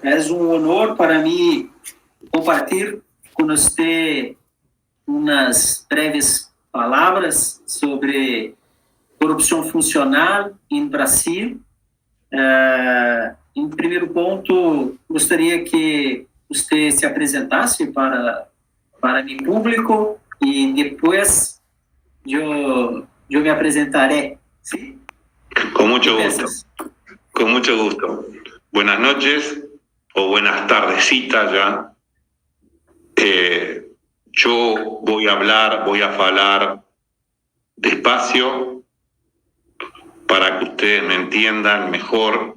Es un honor para mí compartir con usted unas breves palabras sobre corrupção funcional em Brasil. Em primeiro ponto, gostaria que você se apresentasse para mi público e depois eu me apresentaré. ¿Sí? Con mucho gusto. Con mucho gusto. Buenas noches o buenas tardecitas ya. Yo voy a hablar despacio para que ustedes me entiendan mejor.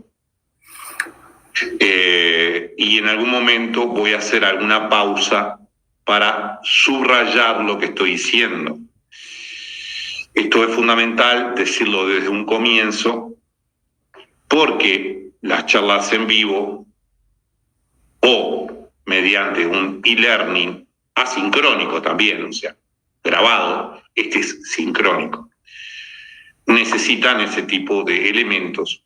Y en algún momento voy a hacer alguna pausa para subrayar lo que estoy diciendo. Esto es fundamental decirlo desde un comienzo, porque las charlas en vivo o mediante un e-learning asincrónico también, o sea, grabado, este es sincrónico, necesitan ese tipo de elementos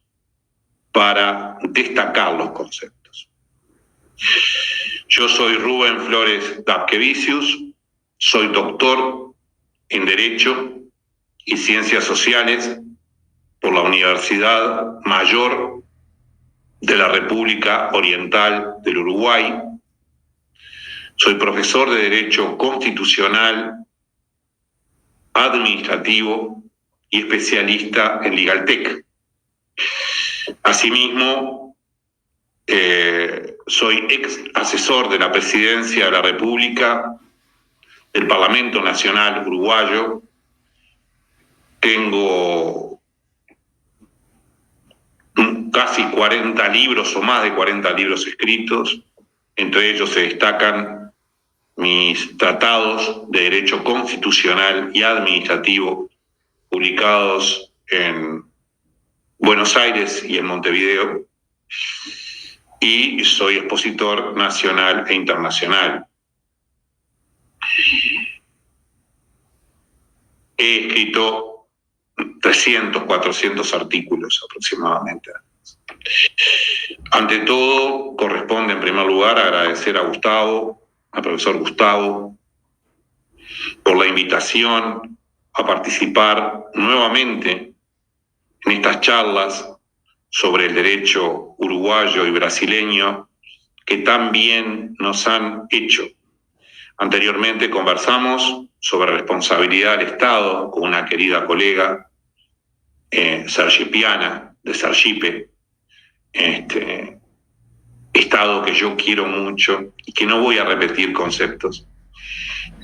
para destacar los conceptos. Yo soy Rubén Flores Dapkevicius, soy doctor en Derecho y Ciencias Sociales por la Universidad Mayor de la República Oriental del Uruguay. Soy profesor de Derecho Constitucional, Administrativo y especialista en Legaltech. Asimismo, soy ex asesor de la Presidencia de la República, del Parlamento Nacional Uruguayo. Tengo casi 40 libros o más de 40 libros escritos. Entre ellos se destacan mis tratados de Derecho Constitucional y Administrativo, publicados en Buenos Aires y en Montevideo, y soy expositor nacional e internacional. He escrito 300, 400 artículos aproximadamente. Ante todo, corresponde en primer lugar agradecer a Gustavo, al profesor Gustavo, por la invitación a participar nuevamente en estas charlas sobre el derecho uruguayo y brasileño que tan bien nos han hecho. Anteriormente conversamos sobre responsabilidad del Estado con una querida colega sergipiana de Sergipe, Estado que yo quiero mucho y que no voy a repetir conceptos,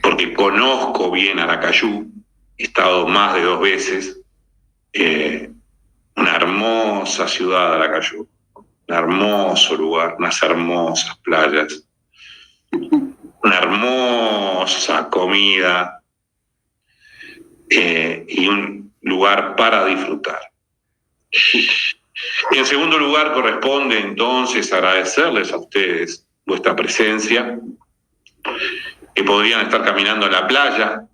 porque conozco bien Aracayú, he estado más de 2 veces, una hermosa ciudad Aracayú, un hermoso lugar, unas hermosas playas, una hermosa comida y un lugar para disfrutar. Y en segundo lugar, corresponde entonces agradecerles a ustedes vuestra presencia, que podrían estar caminando en la playa,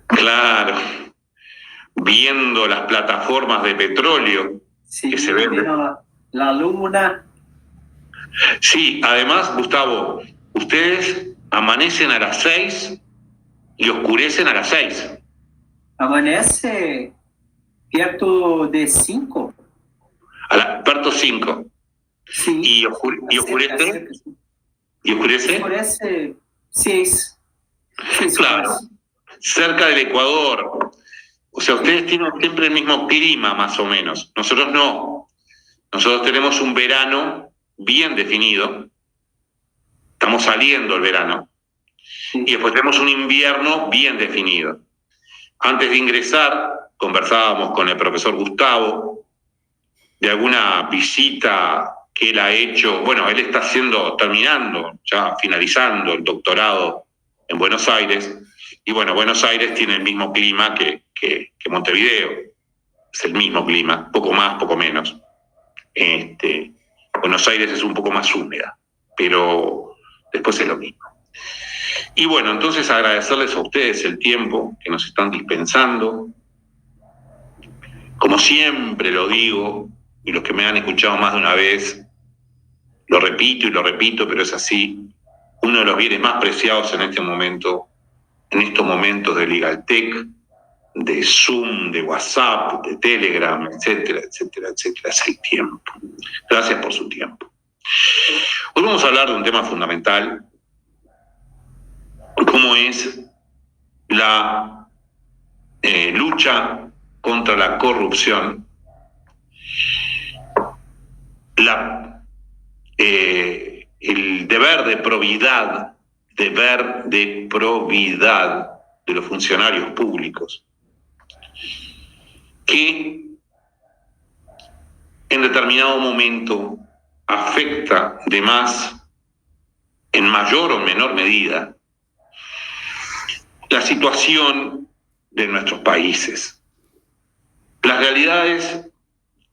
claro, viendo las plataformas de petróleo que se ven. La luna. Sí, además, Gustavo, ustedes amanecen a las 6 y oscurecen a las 6. Amanece perto de 5. Perto 5. Sí. ¿Y oscurece? ¿Y oscurece? Oscurece 6. Claro, cerca del Ecuador. O sea, ustedes tienen siempre el mismo clima, más o menos. Nosotros no. Nosotros tenemos un verano bien definido. Estamos saliendo el verano. Sí. Y después tenemos un invierno bien definido. Antes de ingresar, conversábamos con el profesor Gustavo de alguna visita que él ha hecho. Bueno, él está terminando, ya finalizando el doctorado en Buenos Aires. Y bueno, Buenos Aires tiene el mismo clima que Montevideo. Es el mismo clima, poco más, poco menos. Buenos Aires es un poco más húmeda, pero después es lo mismo. Y bueno, entonces agradecerles a ustedes el tiempo que nos están dispensando. Como siempre lo digo, y los que me han escuchado más de una vez, lo repito y lo repito, pero es así, uno de los bienes más preciados en este momento, en estos momentos de Legaltech, de Zoom, de WhatsApp, de Telegram, etcétera, etcétera, etcétera, es el tiempo. Gracias por su tiempo. Hoy vamos a hablar de un tema fundamental, como es la lucha contra la corrupción, el deber de probidad de los funcionarios públicos, que en determinado momento afecta en mayor o menor medida, la situación de nuestros países. Las realidades,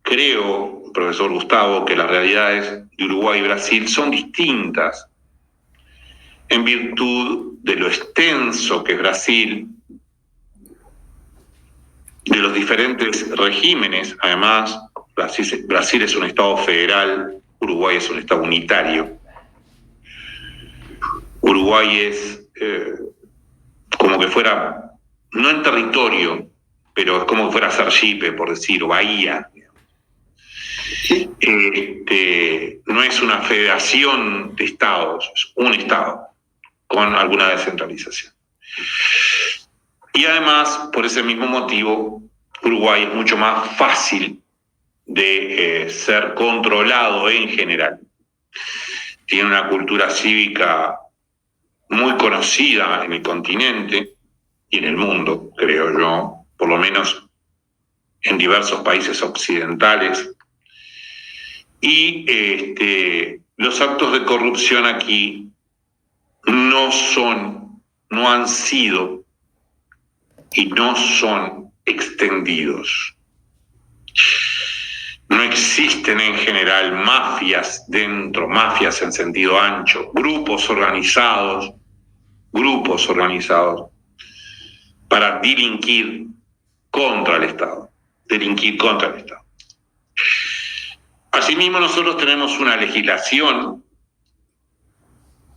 creo, profesor Gustavo, que las realidades de Uruguay y Brasil son distintas en virtud de lo extenso que es Brasil, de los diferentes regímenes. Además, Brasil es un estado federal, Uruguay es un estado unitario. Uruguay es como que fuera, no en territorio, pero es como que fuera Sergipe, por decir, o Bahía. Sí. No es una federación de estados, es un estado con alguna descentralización. Y además, por ese mismo motivo, Uruguay es mucho más fácil de ser controlado en general. Tiene una cultura cívica muy conocida en el continente y en el mundo, creo yo, por lo menos en diversos países occidentales. Y los actos de corrupción aquí no han sido y no son extendidos. No existen en general mafias en sentido ancho, grupos organizados para delinquir contra el Estado. Asimismo, nosotros tenemos una legislación,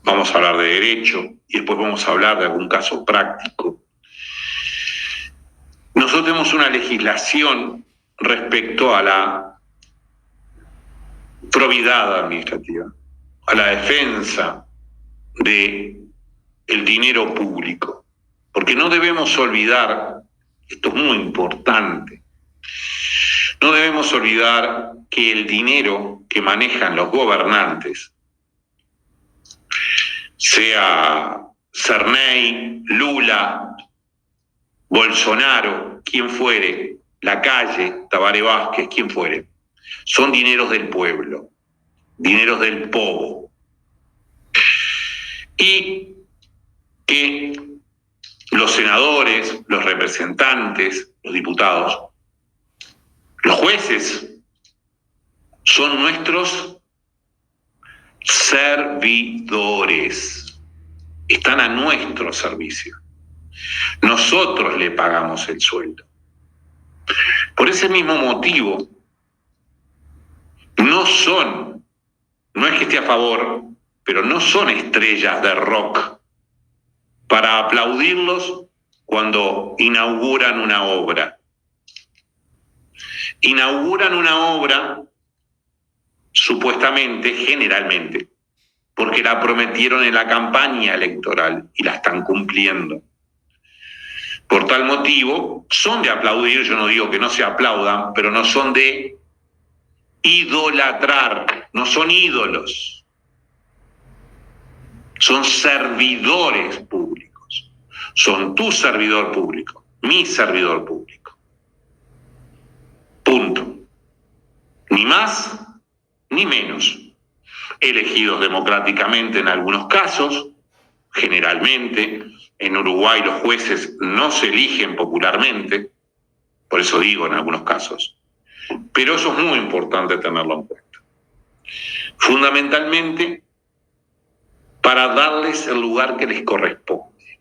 vamos a hablar de derecho y después vamos a hablar de algún caso práctico. Nosotros tenemos una legislación respecto a la probidad administrativa, a la defensa del dinero público. Porque no debemos olvidar, esto es muy importante, no debemos olvidar que el dinero que manejan los gobernantes, sea Cerney, Lula, Bolsonaro, quien fuere, Lacalle, Tabaré Vázquez, quien fuere, son dineros del pueblo, dineros del povo. Y que los senadores, los representantes, los diputados, los jueces, son nuestros servidores. Están a nuestro servicio. Nosotros le pagamos el sueldo. Por ese mismo motivo, no es que esté a favor, pero no son estrellas de rock para aplaudirlos cuando inauguran una obra. Inauguran una obra, supuestamente, generalmente, porque la prometieron en la campaña electoral y la están cumpliendo. Por tal motivo, son de aplaudir, yo no digo que no se aplaudan, pero no son de idolatrar, no son ídolos. Son servidores públicos. Son tu servidor público, mi servidor público. Punto. Ni más ni menos. Elegidos democráticamente en algunos casos, generalmente. En Uruguay los jueces no se eligen popularmente, por eso digo en algunos casos. Pero eso es muy importante tenerlo en cuenta. Fundamentalmente, para darles el lugar que les corresponde.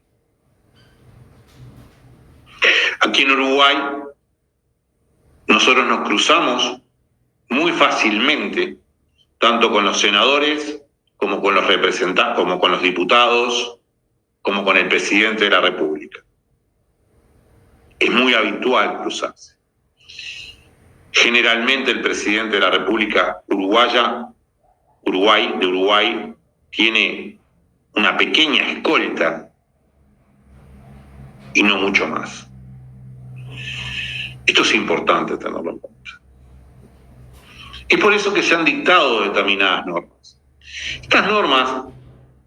Aquí en Uruguay, nosotros nos cruzamos muy fácilmente tanto con los senadores, como con los representantes, como con los diputados, como con el presidente de la República. Es muy habitual cruzarse. Generalmente el presidente de la República de Uruguay, tiene una pequeña escolta y no mucho más. Esto es importante tenerlo en cuenta. Es por eso que se han dictado determinadas normas. Estas normas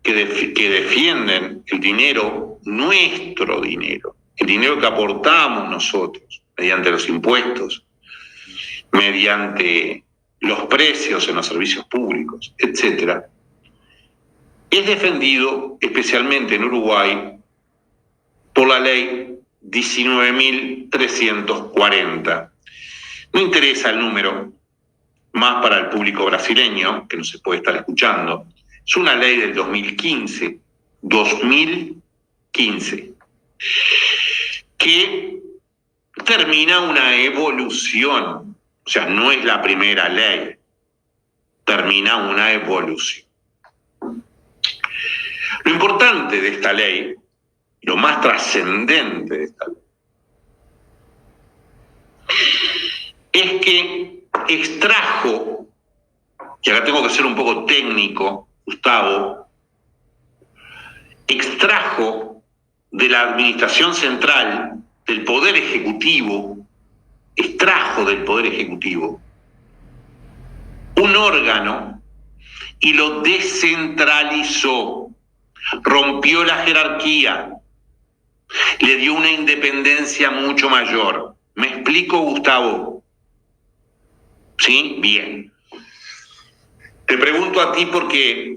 que defienden el dinero, nuestro dinero, el dinero que aportamos nosotros mediante los impuestos, mediante los precios en los servicios públicos, etc., es defendido especialmente en Uruguay por la ley 19.340. No interesa el número, más para el público brasileño, que no se puede estar escuchando. Es una ley del 2015, que termina una evolución. O sea, no es la primera ley, termina una evolución. Lo importante de esta ley, lo más trascendente de esta ley, es que extrajo, y acá tengo que ser un poco técnico, Gustavo, extrajo de la administración central, del Poder Ejecutivo, un órgano y lo descentralizó, rompió la jerarquía, le dio una independencia mucho mayor. ¿Me explico, Gustavo? ¿Sí? Bien. Te pregunto a ti porque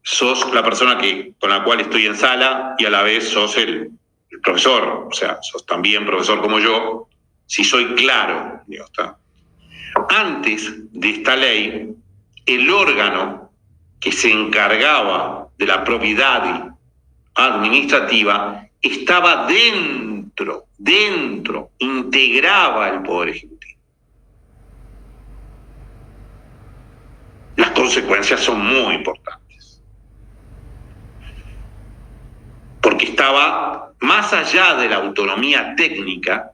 sos la persona con la cual estoy en sala y a la vez sos el profesor, o sea, sos también profesor como yo, si soy claro, digo, está. Antes de esta ley, el órgano que se encargaba de la propiedad administrativa estaba dentro, integraba el Poder Ejecutivo. Las consecuencias son muy importantes, porque estaba más allá de la autonomía técnica,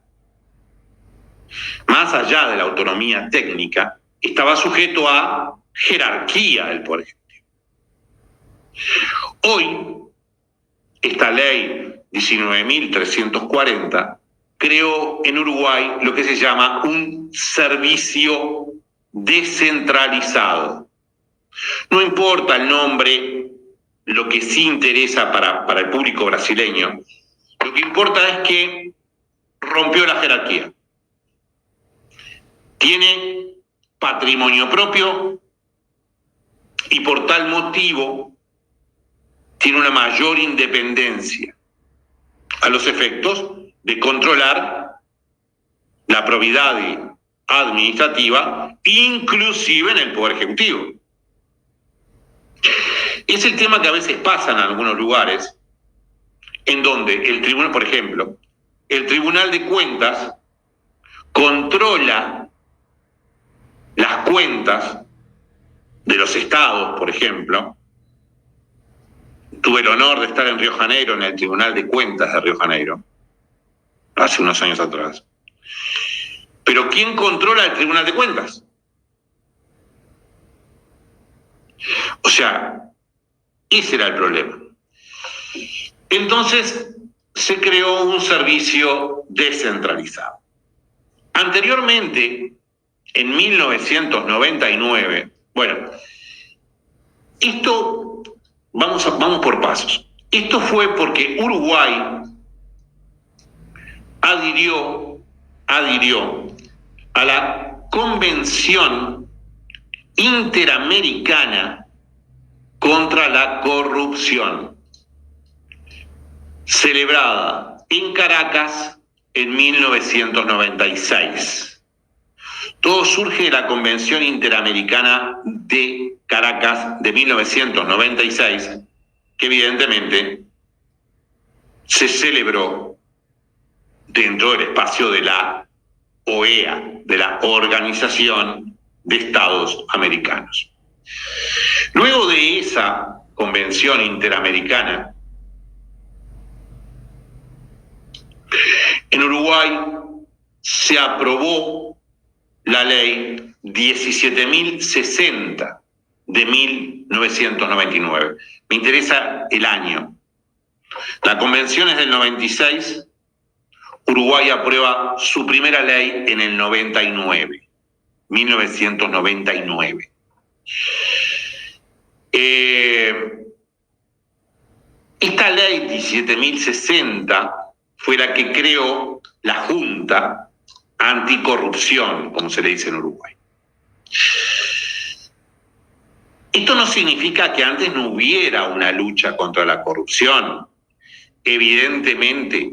estaba sujeto a jerarquía del Poder Ejecutivo. Hoy, esta ley 19.340 creó en Uruguay lo que se llama un servicio descentralizado. No importa el nombre, lo que sí interesa para el público brasileño, lo que importa es que rompió la jerarquía. Tiene patrimonio propio y por tal motivo tiene una mayor independencia a los efectos de controlar la propiedad administrativa, inclusive en el Poder Ejecutivo. Es el tema que a veces pasa en algunos lugares, en donde el tribunal, por ejemplo, el Tribunal de Cuentas controla las cuentas de los estados, por ejemplo. Tuve el honor de estar en Río Janeiro, en el Tribunal de Cuentas de Río Janeiro, hace unos años atrás. Pero ¿quién controla el Tribunal de Cuentas? O sea, ese era el problema. Entonces se creó un servicio descentralizado. Anteriormente, en 1999, bueno, esto, vamos por pasos. Esto fue porque Uruguay adhirió a la Convención Interamericana contra la Corrupción, celebrada en Caracas en 1996. Todo surge de la Convención Interamericana de Caracas de 1996, que evidentemente se celebró dentro del espacio de la OEA, de la Organización de Estados americanos. Luego de esa convención interamericana, en Uruguay se aprobó la ley 17.060 de 1999. Me interesa el año. La convención es del 96, Uruguay aprueba su primera ley en el 99, 1999. Esta ley 17.060 fue la que creó la Junta Anticorrupción, como se le dice en Uruguay. Esto no significa que antes no hubiera una lucha contra la corrupción. Evidentemente,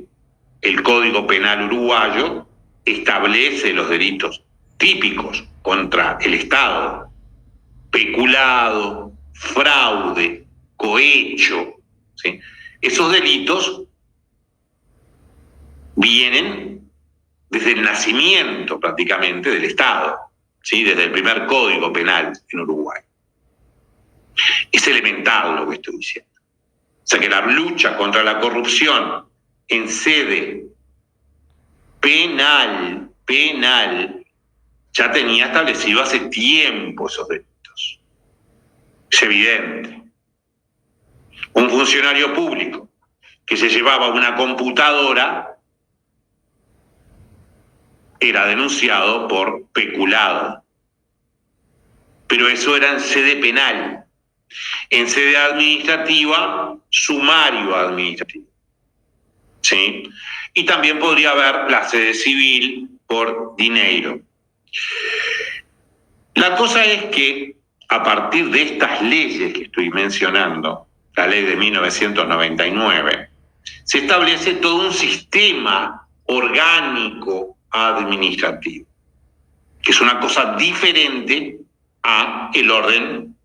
el Código Penal uruguayo establece los delitos típicos contra el Estado: peculado, fraude, cohecho, ¿sí? Esos delitos vienen desde el nacimiento prácticamente del Estado, ¿sí? Desde el primer Código Penal en Uruguay. Es elemental lo que estoy diciendo. O sea que la lucha contra la corrupción en sede penal, ya tenía establecido hace tiempo esos delitos. Es evidente. Un funcionario público que se llevaba una computadora era denunciado por peculado. Pero eso era en sede penal. En sede administrativa, sumario administrativo. ¿Sí? Y también podría haber la sede civil por dinero. La cosa es que a partir de estas leyes que estoy mencionando, la ley de 1999, se establece todo un sistema orgánico administrativo, que es una cosa diferente a el orden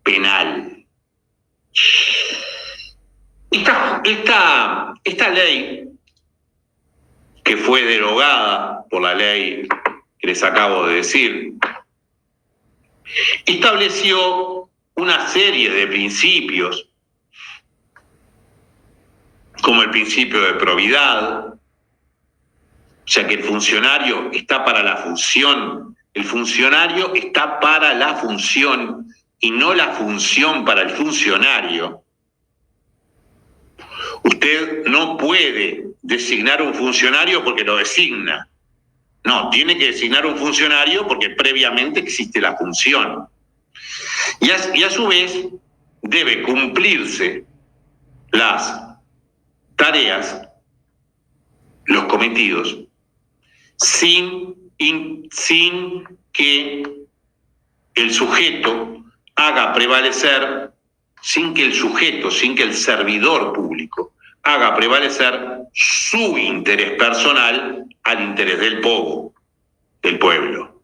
penal. Esta ley, que fue derogada por la ley que les acabo de decir, estableció una serie de principios, como el principio de probidad, o sea que el funcionario está para la función, el funcionario está para la función y no la función para el funcionario. Usted no puede designar un funcionario porque lo designa. No, tiene que designar un funcionario porque previamente existe la función. Y a su vez debe cumplirse las tareas, los cometidos, sin que el sujeto haga prevalecer, sin que el servidor público haga prevalecer su interés personal al interés del pueblo.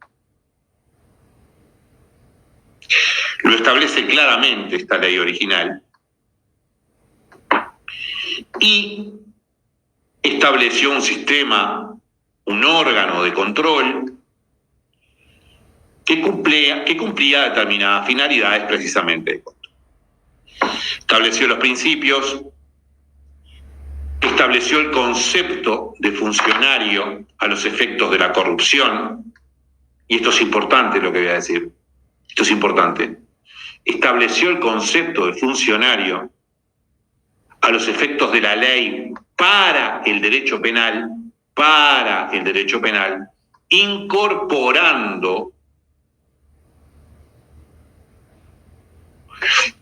Lo establece claramente esta ley original y estableció un sistema, un órgano de control que cumplía determinadas finalidades precisamente de control. Estableció los principios, estableció el concepto de funcionario a los efectos de la corrupción, y esto es importante lo que voy a decir, esto es importante. Estableció el concepto de funcionario a los efectos de la ley para el derecho penal, incorporando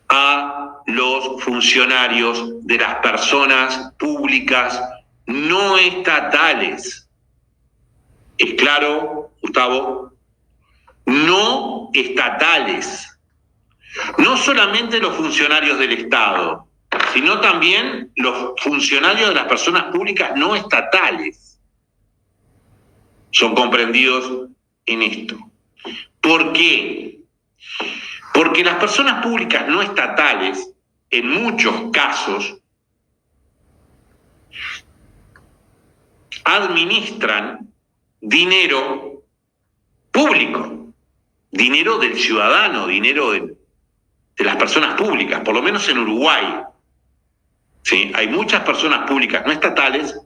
a los funcionarios de las personas públicas no estatales. ¿Es claro, Gustavo? No estatales. No solamente los funcionarios del Estado, sino también los funcionarios de las personas públicas no estatales son comprendidos en esto. ¿Por qué? Porque las personas públicas no estatales, en muchos casos, administran dinero público. dinero del ciudadano, dinero de las personas públicas, por lo menos en Uruguay. ¿Sí? Hay muchas personas públicas no estatales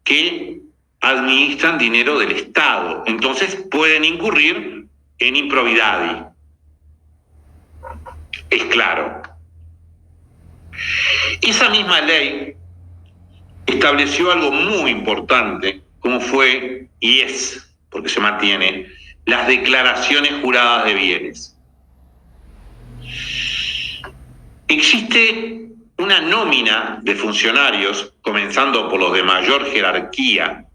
que administran dinero del Estado, entonces pueden incurrir en improbidad. Es claro. Esa misma ley estableció algo muy importante, como fue, y es, porque se mantiene, las declaraciones juradas de bienes. Existe una nómina de funcionarios, comenzando por los de mayor jerarquía.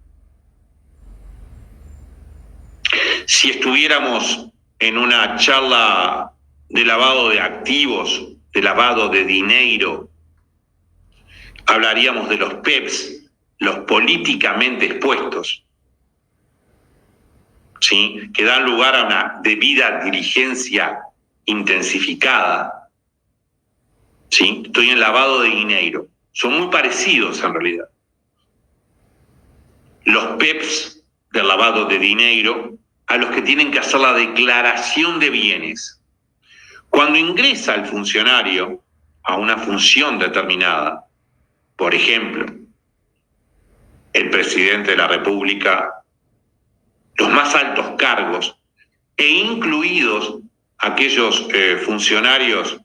Si estuviéramos en una charla de lavado de activos, de lavado de dinero, hablaríamos de los PEPs, los políticamente expuestos, ¿sí? Que dan lugar a una debida diligencia intensificada. ¿Sí? Estoy en lavado de dinero. Son muy parecidos en realidad. Los PEPs del lavado de dinero a los que tienen que hacer la declaración de bienes. Cuando ingresa el funcionario a una función determinada, por ejemplo, el presidente de la República, los más altos cargos, e incluidos aquellos funcionarios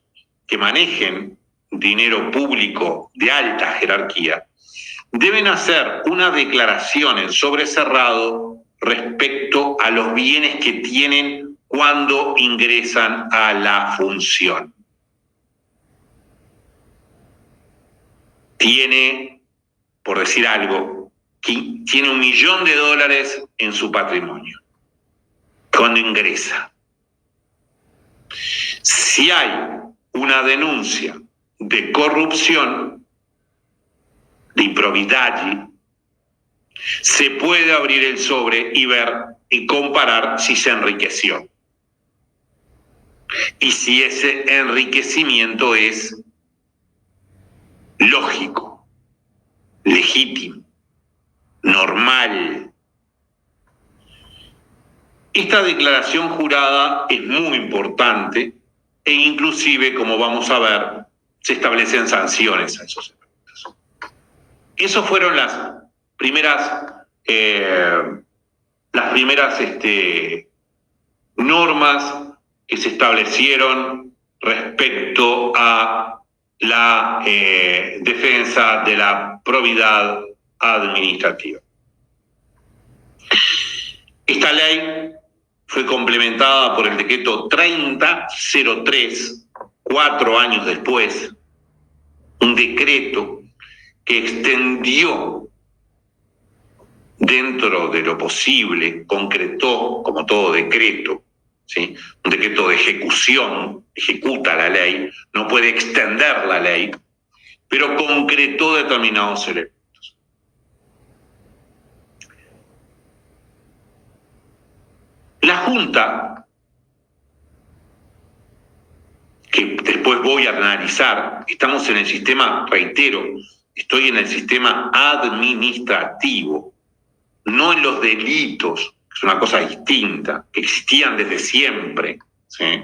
que manejen dinero público de alta jerarquía, deben hacer una declaración en sobre cerrado respecto a los bienes que tienen cuando ingresan a la función. Tiene, por decir algo, tiene $1 millón en su patrimonio cuando ingresa. Si hay una denuncia de corrupción, de improbidad, se puede abrir el sobre y ver y comparar si se enriqueció. Y si ese enriquecimiento es lógico, legítimo, normal. Esta declaración jurada es muy importante e inclusive, como vamos a ver, se establecen sanciones a esos efectos. Esas fueron las primeras normas que se establecieron respecto a la defensa de la probidad administrativa. Esta ley fue complementada por el decreto 3003, 4 años después, un decreto que extendió dentro de lo posible, concretó, como todo decreto, ¿sí? Un decreto de ejecución, ejecuta la ley, no puede extender la ley, pero concretó determinados elementos. La Junta, que después voy a analizar, estamos en el sistema, reitero, estoy en el sistema administrativo, no en los delitos, que es una cosa distinta, que existían desde siempre, ¿sí?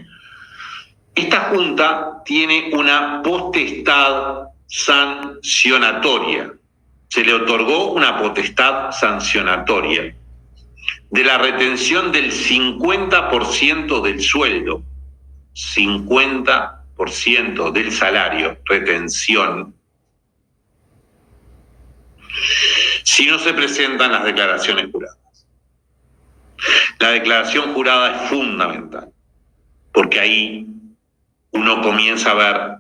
Esta Junta tiene una potestad sancionatoria, se le otorgó una potestad sancionatoria de la retención del 50% del sueldo, 50% del salario, retención, si no se presentan las declaraciones juradas. La declaración jurada es fundamental, porque ahí uno comienza a ver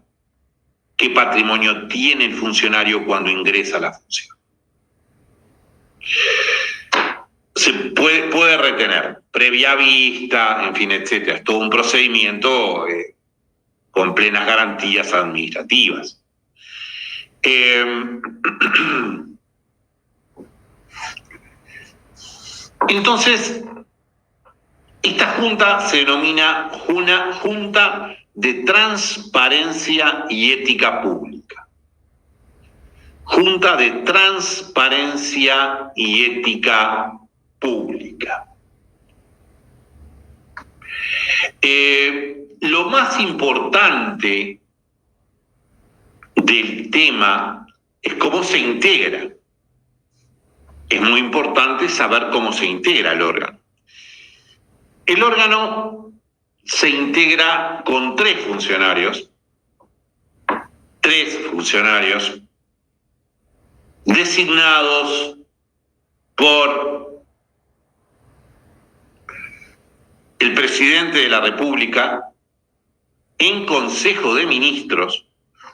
qué patrimonio tiene el funcionario cuando ingresa a la función. Se puede retener, previa vista, en fin, etcétera. Es todo un procedimiento con plenas garantías administrativas. Entonces, esta junta se denomina una Junta de Transparencia y Ética Pública. Junta de Transparencia y Ética Pública. Lo más importante del tema es cómo se integra. Es muy importante saber cómo se integra el órgano. El órgano se integra con tres funcionarios designados por el presidente de la República en Consejo de Ministros.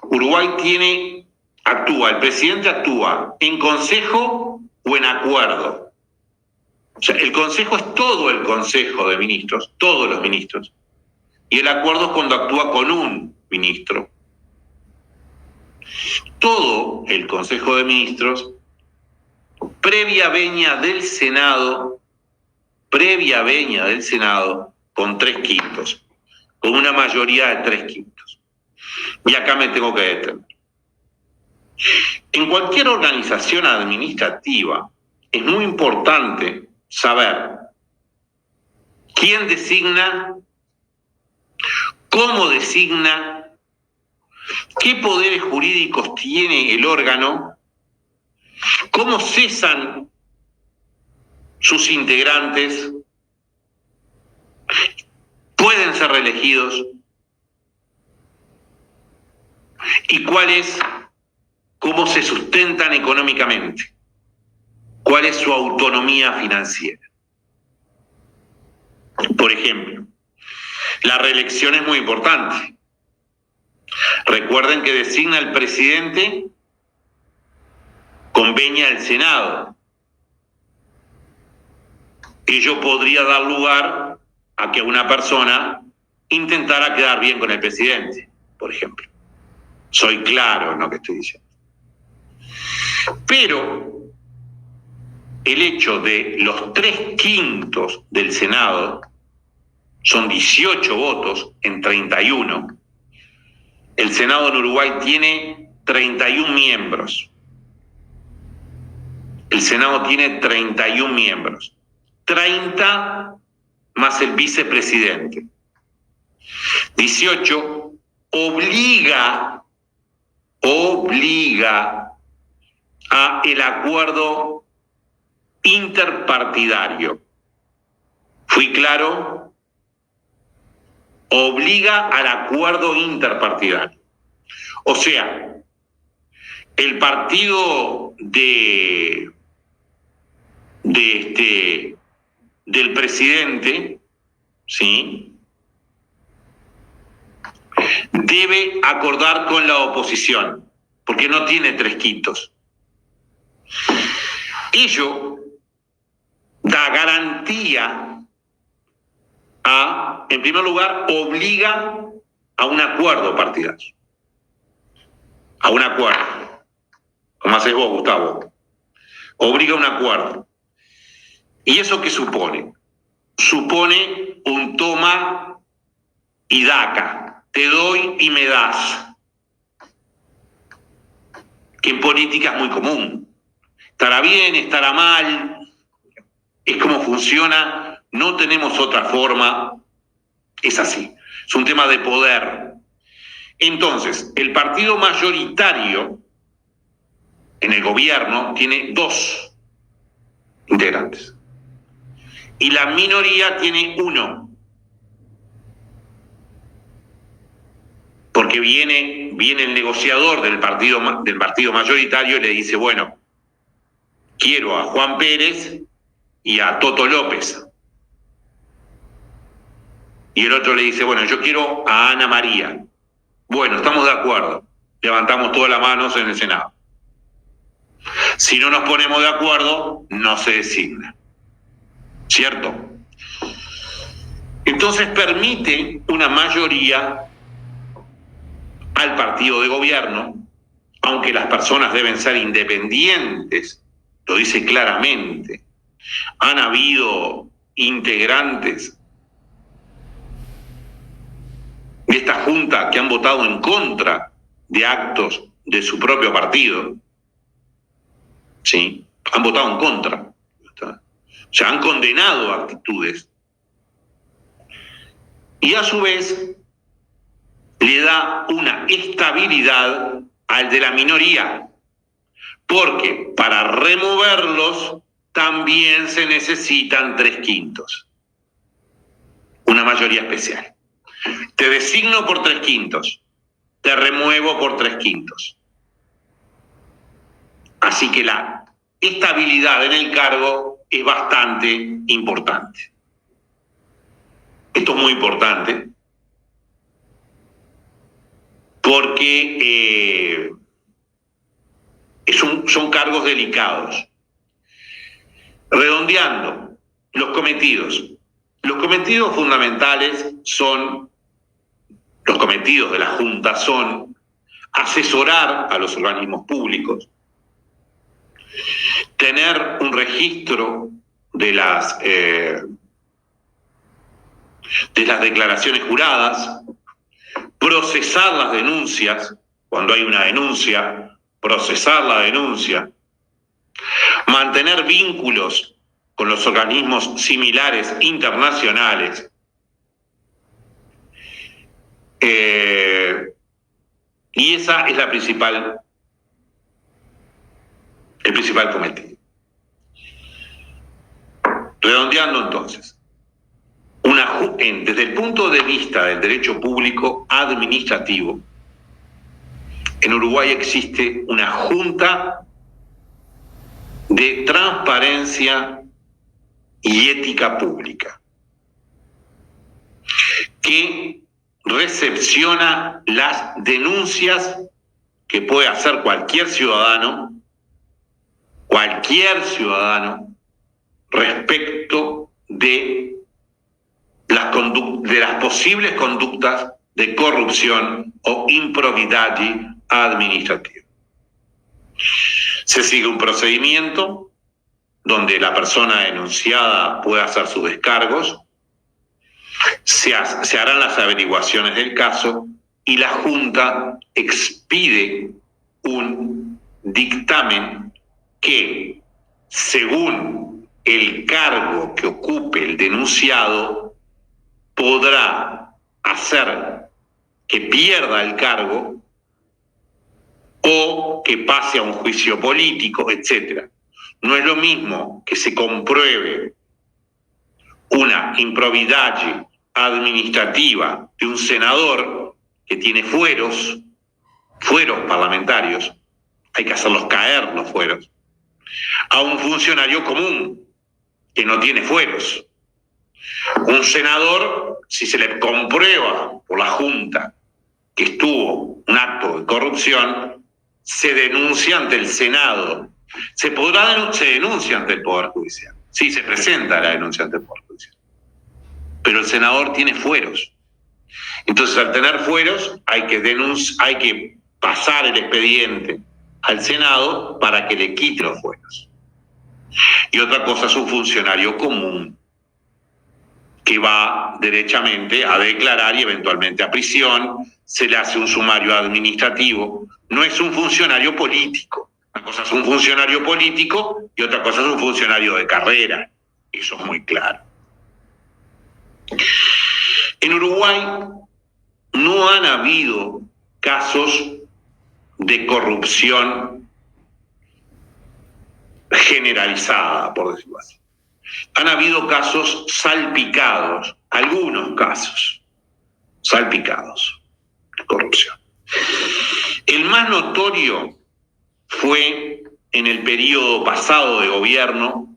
Uruguay el presidente actúa en consejo o en acuerdo. O sea, el consejo es todo el Consejo de Ministros, todos los ministros. Y el acuerdo es cuando actúa con un ministro. Todo el Consejo de Ministros, previa venia del Senado, con 3/5, con una mayoría de 3/5. Y acá me tengo que detener. En cualquier organización administrativa es muy importante saber quién designa, cómo designa, qué poderes jurídicos tiene el órgano, cómo cesan sus integrantes, pueden ser reelegidos y cómo se sustentan económicamente, cuál es su autonomía financiera. Por ejemplo, la reelección es muy importante. Recuerden que designa el presidente con venia del Senado. Ello podría dar lugar a que una persona intentara quedar bien con el presidente, por ejemplo. Soy claro en lo que estoy diciendo. Pero el hecho de los 3/5 del Senado, son 18 votos en 31. El Senado en Uruguay tiene 31 miembros. El Senado tiene 31 miembros. 30 más el vicepresidente. 18 obliga a el acuerdo interpartidario. ¿Fui claro? Obliga al acuerdo interpartidario. O sea, el partido del presidente, ¿sí?, debe acordar con la oposición, porque no tiene 3/5. Ello da garantía en primer lugar, obliga a un acuerdo partidario. A un acuerdo. Como haces vos, Gustavo. Obliga a un acuerdo. ¿Y eso qué supone? Supone un toma y daca. Te doy y me das. Que en política es muy común. Estará bien, estará mal. Es como funciona. No tenemos otra forma. Es así. Es un tema de poder. Entonces, el partido mayoritario en el gobierno tiene 2 integrantes. Y la minoría tiene 1. Porque viene el negociador del partido mayoritario y le dice, bueno, quiero a Juan Pérez y a Toto López. Y el otro le dice, bueno, yo quiero a Ana María. Bueno, estamos de acuerdo. Levantamos todas las manos en el Senado. Si no nos ponemos de acuerdo, no se designa. ¿Cierto? Entonces permite una mayoría al partido de gobierno, aunque las personas deben ser independientes, lo dice claramente. Han habido integrantes de esta junta que han votado en contra de actos de su propio partido. ¿Sí? Han votado en contra. O sea, han condenado actitudes y a su vez le da una estabilidad al de la minoría, porque para removerlos también se necesitan 3/5, una mayoría especial. Te designo por 3/5, te remuevo por 3/5. Así que la estabilidad en el cargo es bastante importante. Esto es muy importante porque son cargos delicados. Redondeando, los cometidos. Los cometidos fundamentales son, los cometidos de la Junta son asesorar a los organismos públicos, tener un registro de las declaraciones juradas, procesar las denuncias, cuando hay una denuncia, procesar la denuncia, mantener vínculos con los organismos similares internacionales, y esa es el principal cometido. Redondeando entonces, desde el punto de vista del derecho público administrativo, en Uruguay existe una Junta de Transparencia y Ética Pública que recepciona las denuncias que puede hacer cualquier ciudadano respecto de las posibles conductas de corrupción o improbidad administrativa. Se sigue un procedimiento donde la persona denunciada puede hacer sus descargos, se harán las averiguaciones del caso y la Junta expide un dictamen que, según el cargo que ocupe el denunciado, podrá hacer que pierda el cargo o que pase a un juicio político, etc. No es lo mismo que se compruebe una improbidad administrativa de un senador que tiene fueros parlamentarios, hay que hacerlos caer los fueros, a un funcionario común que no tiene fueros. Un senador, si se le comprueba por la Junta que estuvo un acto de corrupción, se denuncia ante el Senado. Se denuncia ante el Poder Judicial. Sí, se presenta la denuncia ante el Poder Judicial. Pero el senador tiene fueros. Entonces, al tener fueros, hay que pasar el expediente al Senado para que le quite los fueros. Y otra cosa es un funcionario común que va derechamente a declarar y eventualmente a prisión, se le hace un sumario administrativo, no es un funcionario político. Una cosa es un funcionario político y otra cosa es un funcionario de carrera. Eso es muy claro. En Uruguay no han habido casos de corrupción generalizada, por decirlo así. Han habido casos salpicados, algunos casos salpicados de corrupción. El más notorio fue en el periodo pasado de gobierno,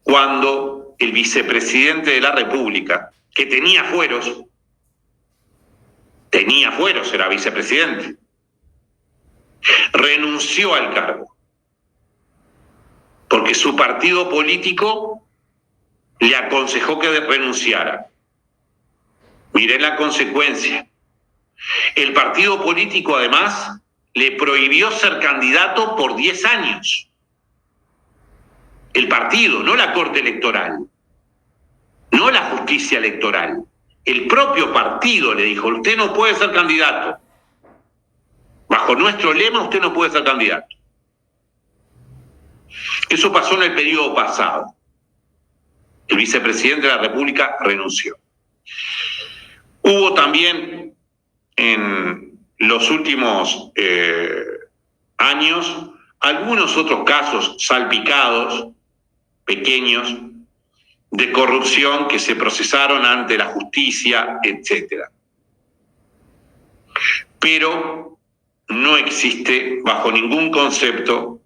cuando el vicepresidente de la República, que tenía fueros, era vicepresidente, renunció al cargo, porque su partido político le aconsejó que renunciara. Miren la consecuencia. El partido político, además, le prohibió ser candidato por 10 años. El partido, no la Corte Electoral, no la justicia electoral. El propio partido le dijo, usted no puede ser candidato. Bajo nuestro lema, usted no puede ser candidato. Eso pasó en el periodo pasado. El vicepresidente de la República renunció. Hubo también en los últimos años algunos otros casos salpicados, pequeños, de corrupción que se procesaron ante la justicia, etcétera. Pero no existe bajo ningún concepto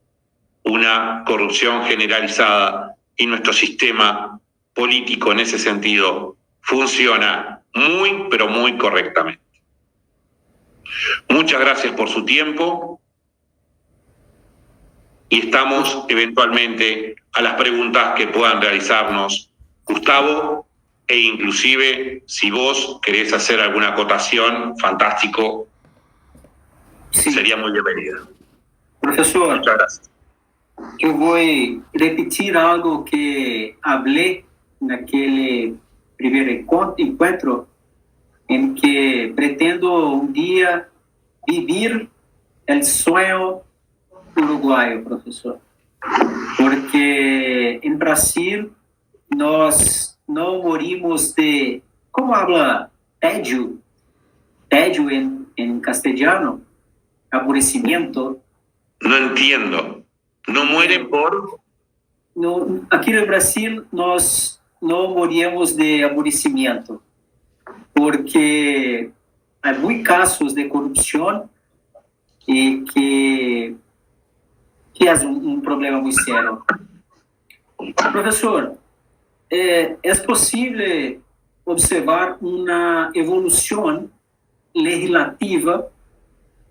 una corrupción generalizada y nuestro sistema político en ese sentido funciona muy, pero muy correctamente. Muchas gracias por su tiempo y estamos eventualmente a las preguntas que puedan realizarnos Gustavo, e inclusive si vos querés hacer alguna acotación, fantástico, sí. Sería muy bienvenida. Professor, muchas gracias. Eu vou repetir algo que falei naquele primeiro encontro, em que pretendo um dia viver o sonho uruguaio, professor. Porque em Brasil nós não morimos de, como habla tédio em castelhano, aborrecimiento. No entiendo. ¿No mueren por...? No, aqui no Brasil, nós não moríamos de aborrecimento, porque há muitos casos de corrupção e que é um problema muito sério. Professor, é possível observar uma evolução legislativa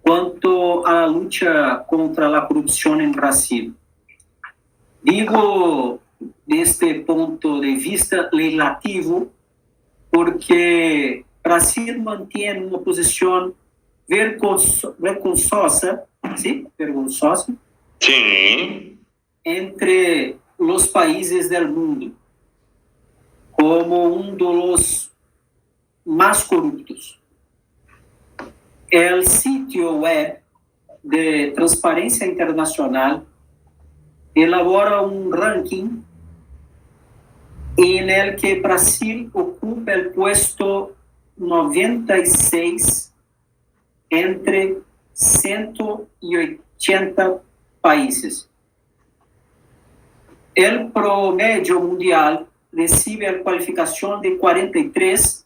quanto à luta contra a corrupção em Brasil. Digo deste ponto de vista legislativo porque Brasil mantém uma posição vergonzosa, ¿sí? Vergonzosa, Sí. entre os países do mundo, como um dos mais corruptos. O sítio web de Transparência Internacional elabora um ranking em el que Brasil ocupa o puesto 96 entre 180 países. O promédio mundial recibe a qualificação de 43,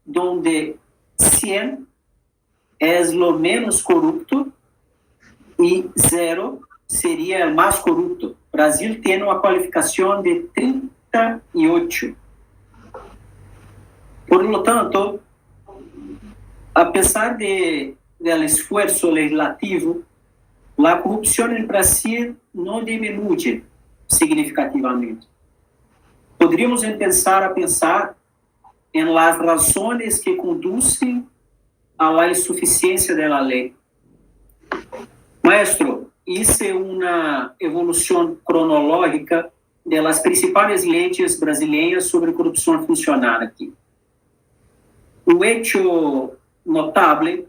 donde 100 é o menos corrupto e 0 seria o mais corrupto. Brasil tem uma qualificação de 38. Por lo tanto, apesar do esforço legislativo, a corrupção no Brasil não diminui significativamente. Poderíamos pensar em las razões que conduzem à la insuficiência da lei. Maestro, isso é uma evolução cronológica das principais leis brasileiras sobre corrupção funcional aqui. Um hecho notável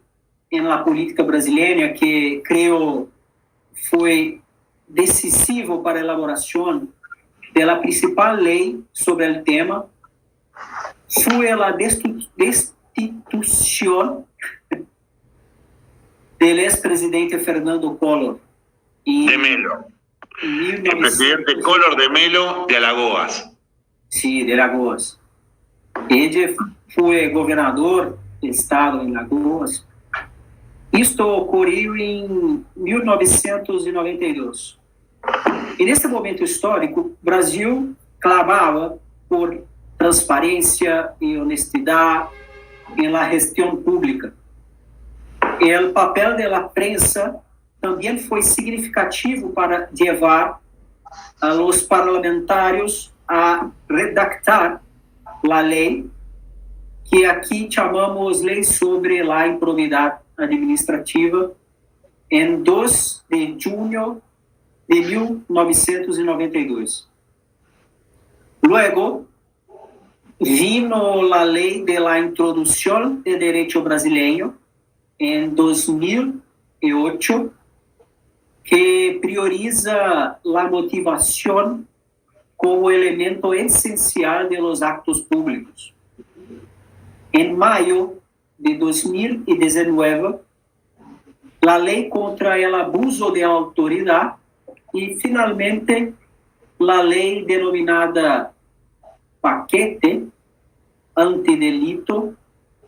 na política brasileira que creio foi decisivo para a elaboração da principal lei sobre o tema foi a destituição do ex-presidente Fernando Collor. De Melo. El presidente Collor de Melo de Alagoas. Sí, de Alagoas. Ele foi governador do estado em Alagoas. Isto ocorreu em 1992. E nesse momento histórico, o Brasil clamava por transparência e honestidade na gestão pública. O papel da prensa também foi significativo para levar a los parlamentares a redactar a lei que aqui chamamos Lei sobre a Improbidade Administrativa, em 2 de junho de 1992. Luego, vino a Lei de la Introdução de Direito Brasileiro, em 2008, que prioriza a motivação como elemento essencial de los actos públicos. En mayo de 2019, la ley contra el abuso de autoridad y finalmente la ley denominada Paquete Antidelito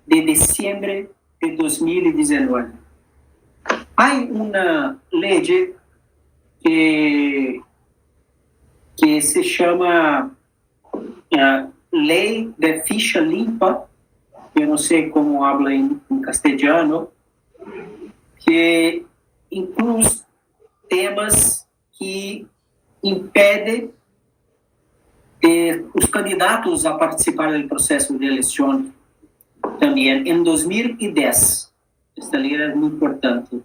de diciembre de 2019. Hay una ley que se llama Ley de Ficha Limpa, eu não sei como habla em castelhano, que inclui temas que impedem os candidatos a participar do processo de eleição também em 2010. Esta lei é muito importante.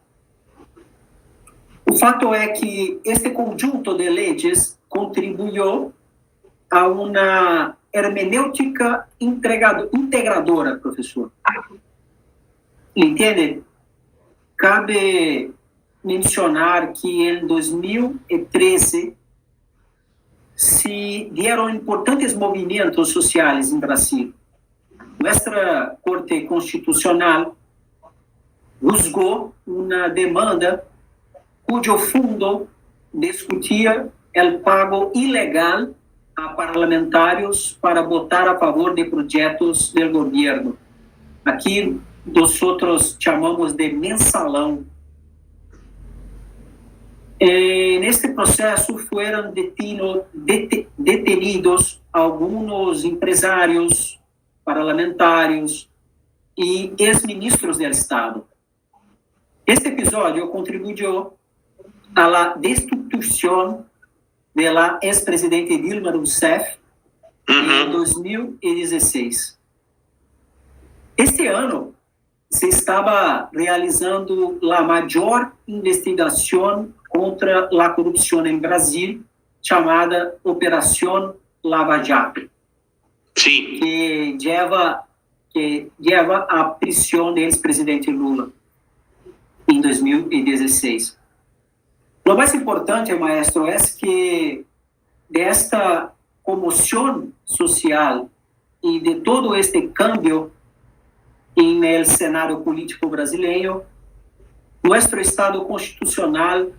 O fato é que este conjunto de leis contribuiu a uma hermenêutica integradora, professor. Entende? Cabe mencionar que em 2013 se deram importantes movimentos sociais em Brasil. Nossa Corte Constitucional juzgou uma demanda cujo fundo discutia o pago ilegal a parlamentares para votar a favor de projetos do governo. Aqui, nós chamamos de mensalão. Neste processo foram detenidos alguns empresários, parlamentares e ex-ministros do Estado. Este episódio contribuiu à la destituição da ex-presidente Dilma Rousseff em 2016. Este ano se estava realizando a maior investigação contra a corrupção em Brasil, chamada Operação Lava Jato, Sí. que leva à prisão do ex-presidente Lula em 2016. O mais importante, maestro, é que desta comoção social e de todo este cambio em el cenário político brasileiro, nosso Estado constitucional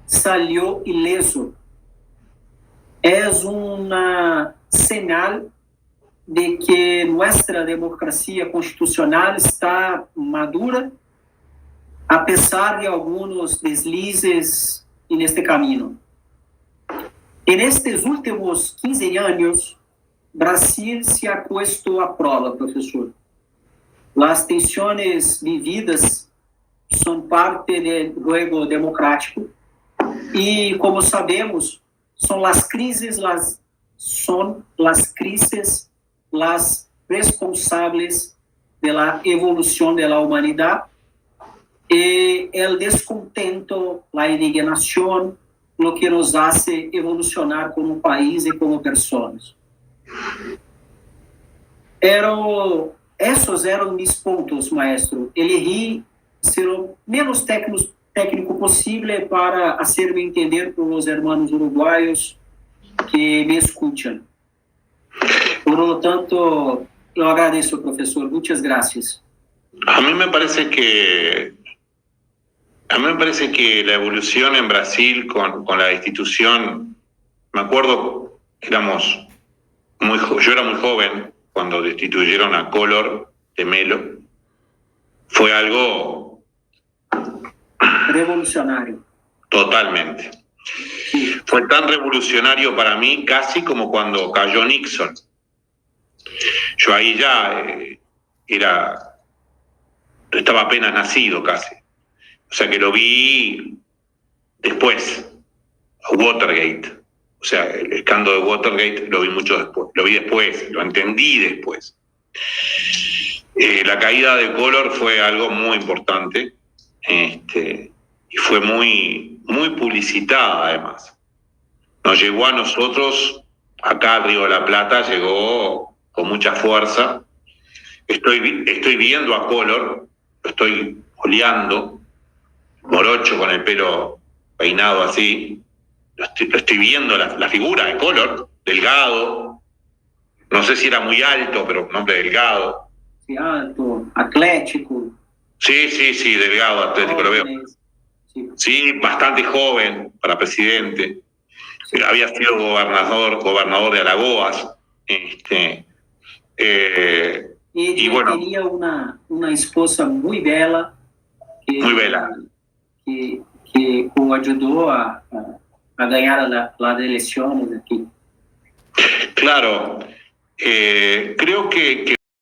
salió ileso. É uma señal de que nossa democracia constitucional está madura, a pesar de alguns deslizes neste caminho. En estes últimos 15 anos, Brasil se ha puesto a prova, professor. As tensões vividas são parte do juego democrático e, como sabemos, são as crises las responsáveis pela evolução da humanidade e o descontento, a indignação, o que nos hace evolucionar como país e como pessoas. Esses eram mis pontos, maestro. Elegí ser o menos técnico possível para hacerme entender por os hermanos uruguaios que me escutam. Por lo tanto, eu agradeço, professor. Muitas gracias. A mí me parece que la evolución en Brasil con la destitución, me acuerdo, yo era muy joven cuando destituyeron a Collor de Melo, fue algo revolucionario. Totalmente. Sí. Fue tan revolucionario para mí casi como cuando cayó Nixon. Yo ahí ya estaba apenas nacido casi. O sea que lo vi después, Watergate. O sea, el escándalo de Watergate lo vi mucho después, lo vi después, lo entendí después. La caída de Collor fue algo muy importante y fue muy, muy publicitada además. Nos llegó a nosotros, acá al Río de la Plata, llegó con mucha fuerza. Estoy viendo a Collor, lo estoy oleando, morocho con el pelo peinado así, lo estoy viendo la figura de Collor, delgado, no sé si era muy alto, pero un hombre delgado, sí, alto, atlético. Sí, sí, sí, delgado, atlético, lo veo. Sí. Sí, bastante joven para presidente. Había sido gobernador de Alagoas. Y bueno, tenía una esposa muy bella que, muy bella. que o ayudó a ganar las elecciones aquí. Claro, creo que